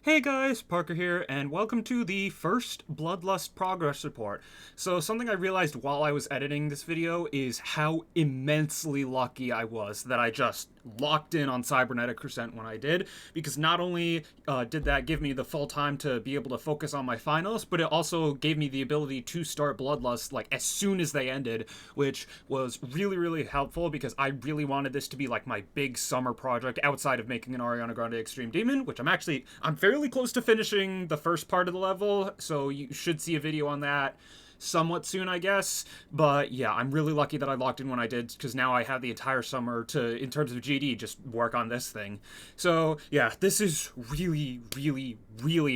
Hey guys, Parker here, and welcome to the first Bloodlust progress report. So something I realized while I was editing this video is how immensely lucky I was that I just locked in on Cybernetic Ascent when I did, because not only did that give me the full time to be able to focus on my finals, but it also gave me the ability to start Bloodlust like as soon as they ended, which was really helpful because I really wanted this to be like my big summer project outside of making an Ariana Grande Extreme Demon, which I'm fairly close to finishing the first part of the level, so you should see a video on that somewhat soon, I guess. But yeah, I'm really lucky that I locked in when I did, because now I have the entire summer to, in terms of GD, just work on this thing. So yeah, this is really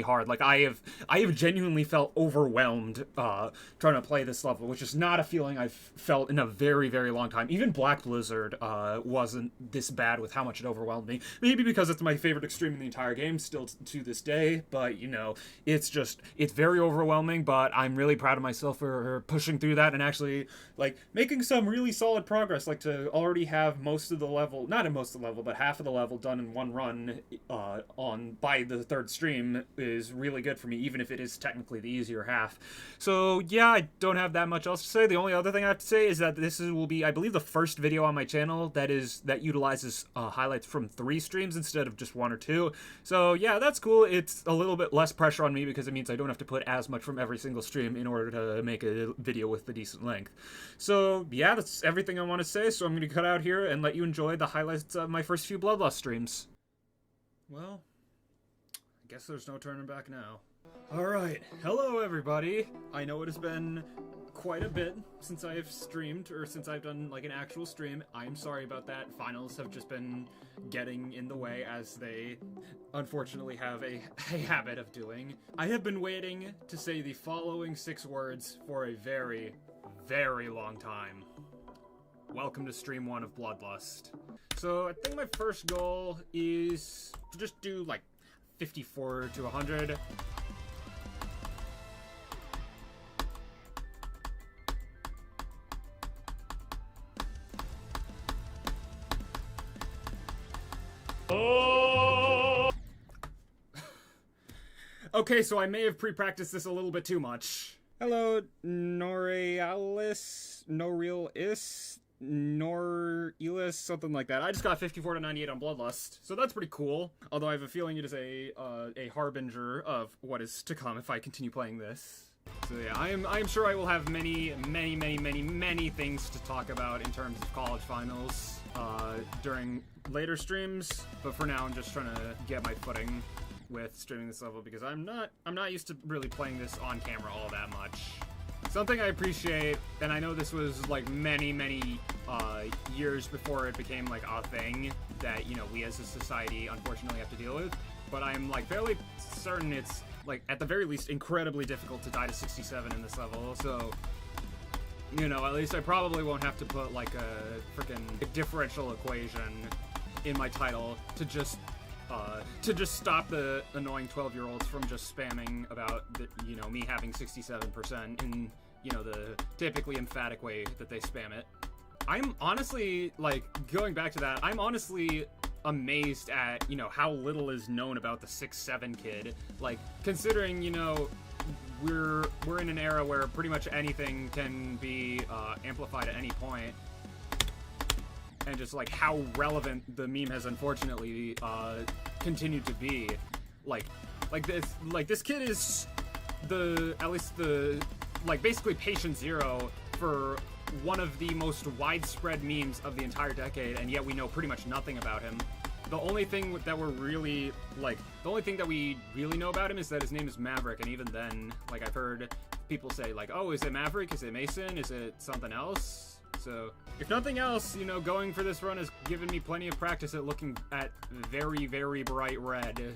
hard. Like I have genuinely felt overwhelmed trying to play this level, which is not a feeling I've felt in a very long time. Even Black Blizzard wasn't this bad with how much it overwhelmed me. Maybe because it's my favorite extreme in the entire game still to this day, but you know, it's very overwhelming. But I'm really proud of myself for pushing through that and actually like making some really solid progress. Like to already have most of the level, not in most of the level, but half of the level done in one run by the third stream is really good for me, even if it is technically the easier half. So yeah, I don't have that much else to say. The only other thing I have to say is that will be, I believe, the first video on my channel that utilizes highlights from 3 streams instead of just 1 or 2. So yeah, that's cool. It's a little bit less pressure on me because it means I don't have to put as much from every single stream in order to make a video with the decent length. So yeah, that's everything I want to say, so I'm going to cut out here and let you enjoy the highlights of my first few Bloodlust streams. Well, I guess there's no turning back now. Alright, hello everybody! I know it has been quite a bit since I've streamed, or since I've done like an actual stream. I'm sorry about that. Finals have just been getting in the way, as they unfortunately have a habit of doing. I have been waiting to say the following 6 words for a very long time. Welcome to stream 1 of Bloodlust. So I think my first goal is to just do like 54 to 100. Okay, so I may have pre-practiced this a little bit too much. Hello, Norealis, Norelis, something like that. I just got 54 to 98 on Bloodlust, so that's pretty cool. Although I have a feeling it is a harbinger of what is to come if I continue playing this. So yeah, I am sure I will have many things to talk about in terms of college finals during later streams. But for now, I'm just trying to get my footing with streaming this level because I'm not used to really playing this on camera all that much. Something I appreciate, and I know this was like many years before it became like a thing that, you know, we as a society unfortunately have to deal with, but I'm like fairly certain it's like at the very least incredibly difficult to die to 67 in this level. So, you know, at least I probably won't have to put like a freaking differential equation in my title to just stop the annoying 12-year-olds from just spamming about the, you know, me having 67% in, you know, the typically emphatic way that they spam it. I'm honestly, like, going back to that, I'm honestly amazed at, you know, how little is known about the 6'7" kid. Like, considering, you know, we're in an era where pretty much anything can be amplified at any point. And just like how relevant the meme has unfortunately continued to be, like this kid is basically patient zero for one of the most widespread memes of the entire decade, and yet we know pretty much nothing about him. The only thing that we really know about him is that his name is Maverick, and even then, like, I've heard people say like, oh, is it Maverick? Is it Mason? Is it something else? So, if nothing else, you know, going for this run has given me plenty of practice at looking at very bright red.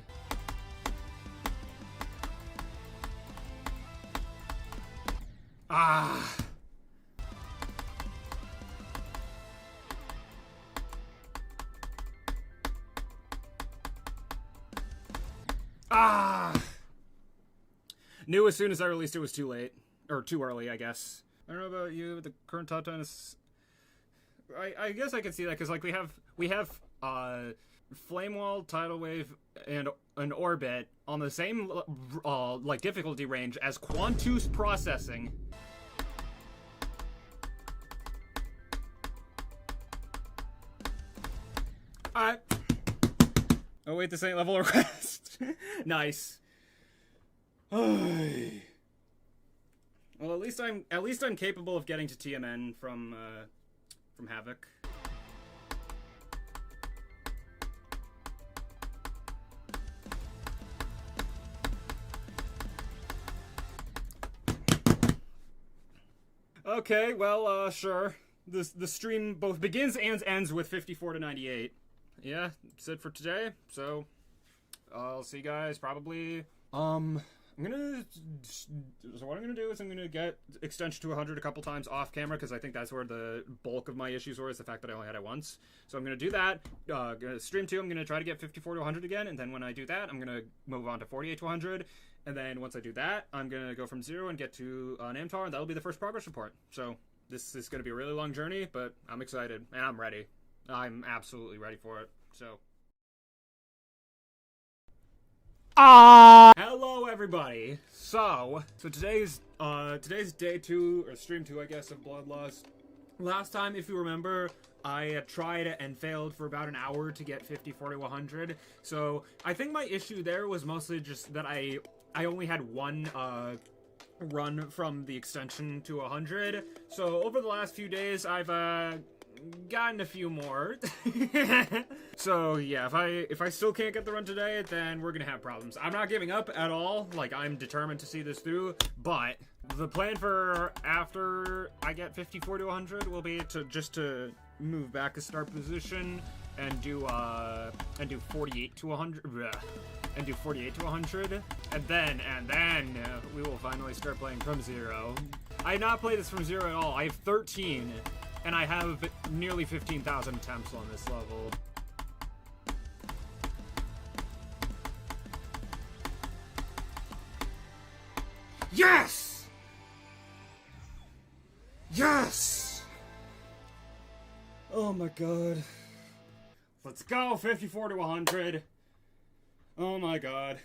Ah. Knew as soon as I released it was too late. Or too early, I guess. I don't know about you, but the current top 10 is... I guess I can see that, because like we have Flame Wall, Tidal Wave, and an Orbit on the same like difficulty range as Quantus processing. Alright. Oh wait, this ain't level request. Nice. Well, at least I'm capable of getting to TMN from Havoc. Okay, well, sure. The stream both begins and ends with 54 to 98. Yeah, that's it for today. So, I'll see you guys probably. So what I'm gonna do is I'm gonna get extension to 100 a couple times off camera, because I think that's where the bulk of my issues were, is the fact that I only had it once. So I'm gonna do that. Gonna stream 2, I'm gonna try to get 54 to 100 again, and then when I do that, I'm gonna move on to 48 to 100. And then once I do that, I'm gonna go from 0 and get to Namtar, and that'll be the first progress report. So this is gonna be a really long journey, but I'm excited, and I'm ready. I'm absolutely ready for it. So. Hello everybody. So today's day 2, or stream 2 I guess, of Bloodlust. Last time, if you remember, I tried and failed for about an hour to get 54 to 100. So I think my issue there was mostly just that I only had one run from the extension to 100. So over the last few days I've gotten a few more. So yeah, if I still can't get the run today, then we're gonna have problems. I'm not giving up at all. Like, I'm determined to see this through, but the plan for after I get 54 to 100 will be to move back a start position and do 48 to 100 and do 48 to 100, and then we will finally start playing from 0. I have not played this from 0 at all. I have 13, and I have nearly 15,000 attempts on this level. Yes! Yes! Oh my god. Let's go, 54 to 100. Oh my god.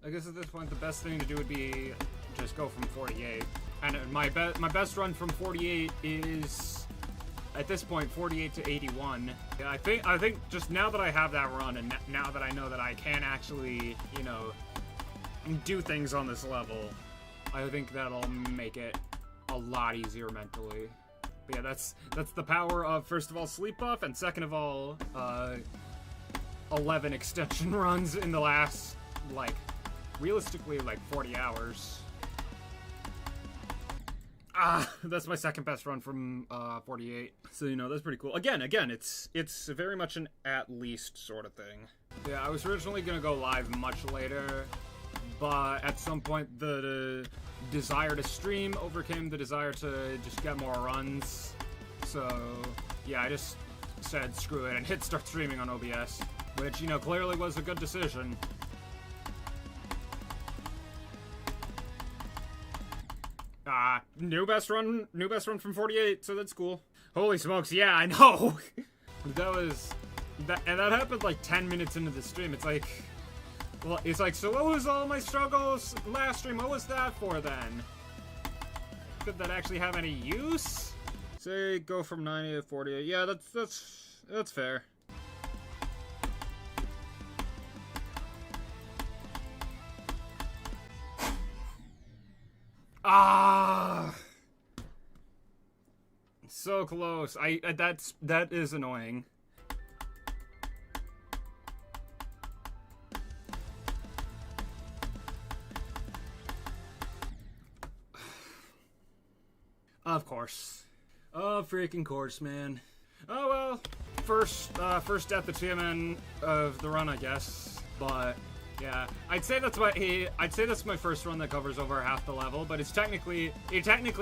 I guess at this point the best thing to do would be just go from 48. And my best run from 48 is, at this point, 48 to 81. Yeah, I think just now that I have that run, and now that I know that I can actually, you know, do things on this level, I think that'll make it a lot easier mentally. But yeah, that's the power of, first of all, sleep buff, and second of all, 11 extension runs in the last, like, realistically, like 40 hours. That's my second best run from 48. So, you know, that's pretty cool. Again, it's very much an at least sort of thing. Yeah, I was originally gonna go live much later, but at some point the desire to stream overcame the desire to just get more runs. So yeah, I just said screw it and hit start streaming on OBS, which, you know, clearly was a good decision. New best run from 48, so that's cool. Holy smokes, yeah, I know. And that happened like 10 minutes into the stream. It's like, well, it's like, so what was all my struggles last stream? What was that for then? Could that actually have any use? Say go from 90 to 48. Yeah, that's fair. So close. That is annoying. Of course. Of freaking course, man. Oh well. First death at TMN of the run, I guess. But yeah, I'd say that's my first run that covers over half the level, but it technically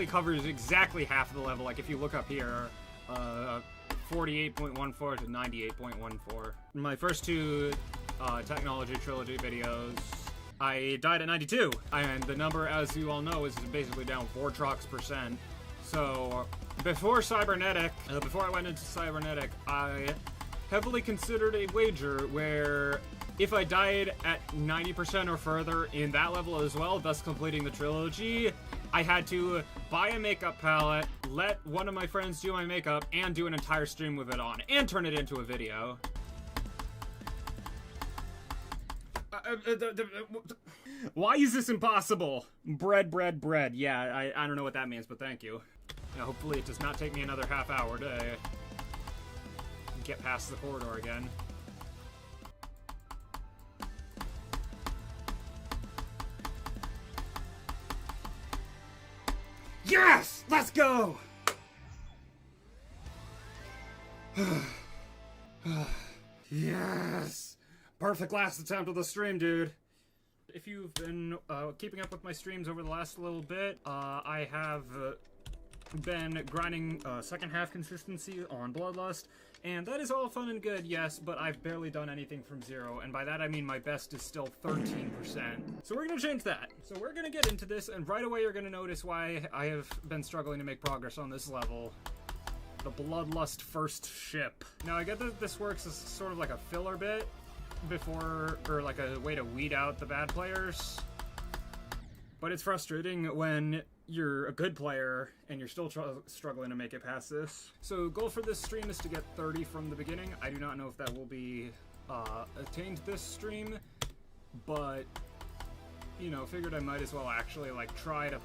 covers exactly half the level. Like if you look up here, 48.14 to 98.14. My first two technology trilogy videos, I died at 92, and the number, as you all know, is basically down 4 trox%. So before I went into cybernetic, I heavily considered a wager where If I died at 90% or further in that level as well, thus completing the trilogy, I had to buy a makeup palette, let one of my friends do my makeup, and do an entire stream with it on, and turn it into a video. Why is this impossible? Bread, bread, bread. Yeah, I don't know what that means, but thank you. Now, hopefully it does not take me another half hour to get past the corridor again. Yes! Let's go! Yes! Perfect last attempt of the stream, dude. If you've been keeping up with my streams over the last little bit, I have been grinding second half consistency on Bloodlust, and that is all fun and good, yes, but I've barely done anything from 0, and by that I mean my best is still 13%. So we're gonna change that. So we're gonna get into this, and right away you're gonna notice why I have been struggling to make progress on this level. The Bloodlust first ship. Now I get that this works as sort of like a filler bit before, or like a way to weed out the bad players, but it's frustrating when you're a good player and you're still struggling to make it past this. So goal for this stream is to get 30 from the beginning. I do not know if that will be attained this stream, but you know, figured I might as well actually like try to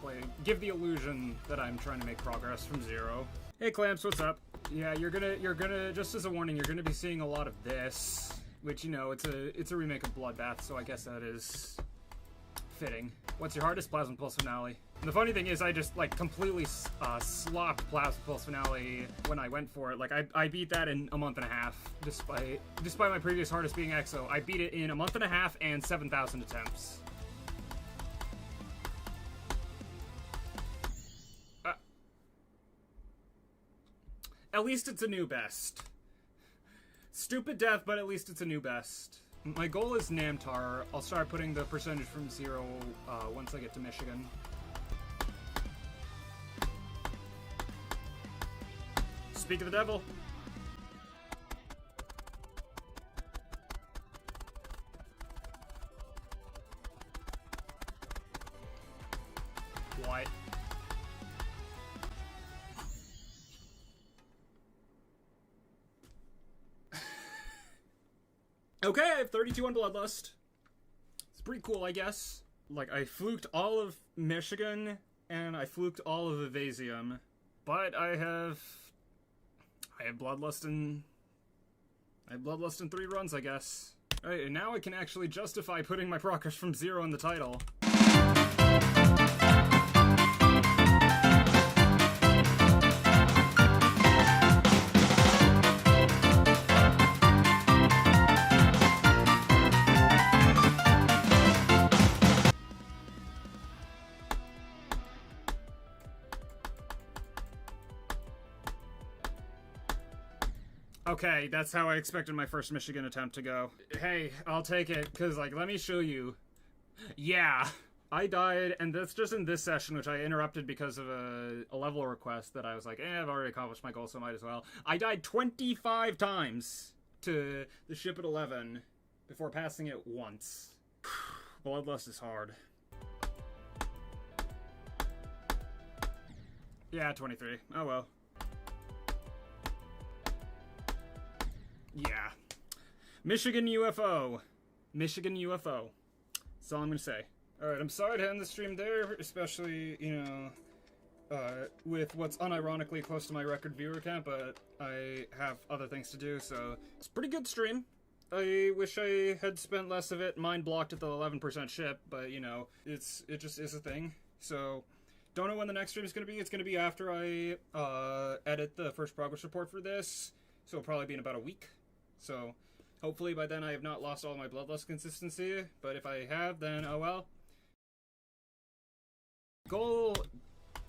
give the illusion that I'm trying to make progress from 0. Hey Clamps, what's up? Yeah, you're gonna just as a warning, you're gonna be seeing a lot of this, which, you know, it's a remake of Bloodbath, so I guess that is fitting. What's your hardest? Plasma Pulse Finale. And the funny thing is, I just like completely slopped Plasma Pulse Finale when I went for it. Like I beat that in a month and a half, despite my previous hardest being EXO. I beat it in a month and a half and 7,000 attempts. At least it's a new best. Stupid death, but at least it's a new best. My goal is Namtar. I'll start putting the percentage from 0 once I get to Michigan. Speak of the devil. What? Okay, I have 32 on Bloodlust. It's pretty cool, I guess. Like, I fluked all of Michigan, and I fluked all of Evasium. But I have Bloodlust in 3 runs, I guess. Alright, and now I can actually justify putting my progress from 0 in the title. Okay, that's how I expected my first Michigan attempt to go. Hey, I'll take it, because, like, let me show you. Yeah. I died, and that's just in this session, which I interrupted because of a level request that I was like, I've already accomplished my goal, so might as well. I died 25 times to the ship at 11 before passing it once. Bloodlust is hard. Yeah, 23. Oh well. Yeah. Michigan UFO. Michigan UFO. That's all I'm gonna say. Alright, I'm sorry to end the stream there, especially, you know, with what's unironically close to my record viewer count, but I have other things to do, so it's a pretty good stream. I wish I had spent less of it mind blocked at the 11% ship, but, you know, it just is a thing. So, don't know when the next stream is gonna be. It's gonna be after I, edit the first progress report for this, so it'll probably be in about a week. So, hopefully by then I have not lost all my Bloodlust consistency, but if I have, then oh well.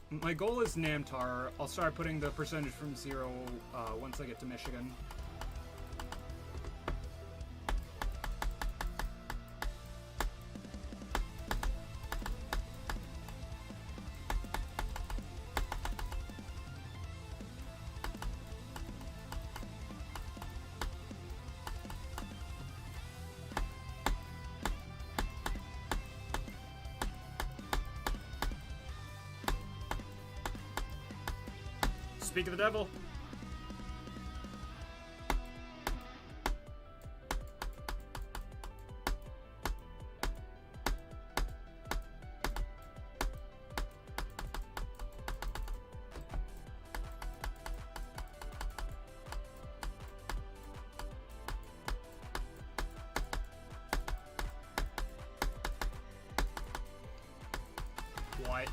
My goal is Namtar. I'll start putting the percentage from 0 once I get to Michigan. Speak of the devil. What?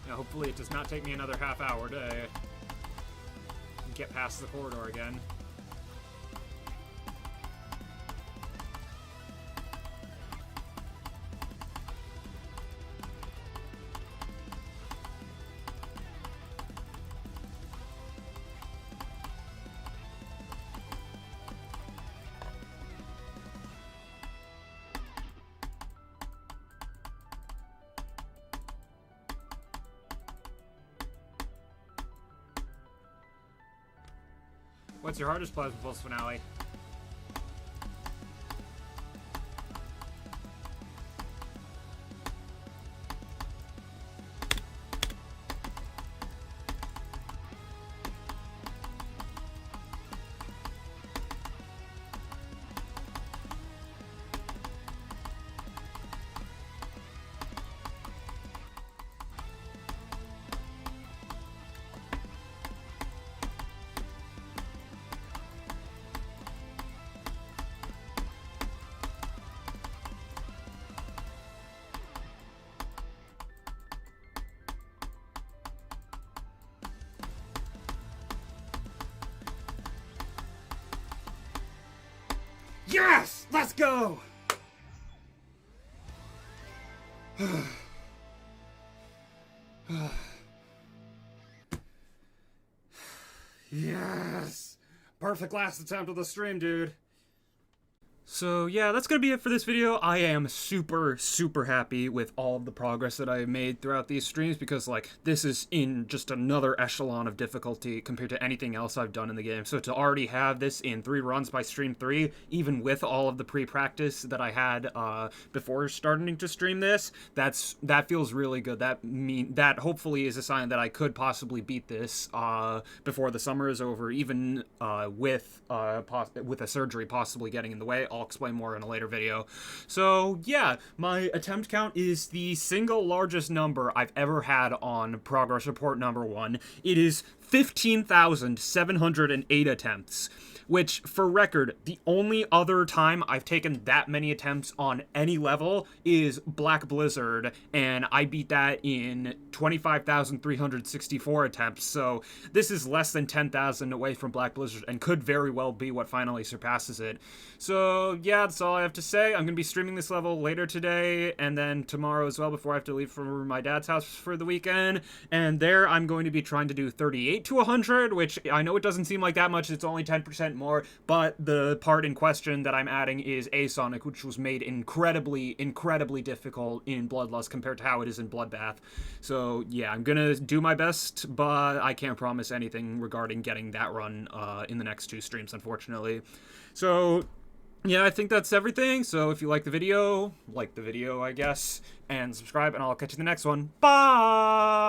Yeah, hopefully it does not take me another half hour to get past the corridor again. What's your hardest Plasma Pulse finale? Yes! Let's go! Yes! Perfect last attempt of the stream, dude. So yeah, that's gonna be it for this video. I am super happy with all of the progress that I made throughout these streams, because like this is in just another echelon of difficulty compared to anything else I've done in the game. So to already have this in 3 runs by stream 3, even with all of the pre-practice that I had before starting to stream this, that feels really good. That hopefully is a sign that I could possibly beat this before the summer is over, even with a surgery possibly getting in the way. I'll explain more in a later video. So yeah, my attempt count is the single largest number I've ever had on progress report number 1. It is 15,708 attempts, which, for record, the only other time I've taken that many attempts on any level is Black Blizzard, and I beat that in 25,364 attempts, so this is less than 10,000 away from Black Blizzard, and could very well be what finally surpasses it. So yeah, that's all I have to say. I'm going to be streaming this level later today, and then tomorrow as well, before I have to leave for my dad's house for the weekend, and there I'm going to be trying to do 38 to 100, which I know it doesn't seem like that much, it's only 10% more, but the part in question that I'm adding is A-Sonic, which was made incredibly difficult in Bloodlust compared to how it is in Bloodbath. So yeah, I'm gonna do my best, but I can't promise anything regarding getting that run in the next 2 streams, unfortunately. So yeah, I think that's everything. So if you like the video, I guess, and subscribe, and I'll catch you in the next one. Bye!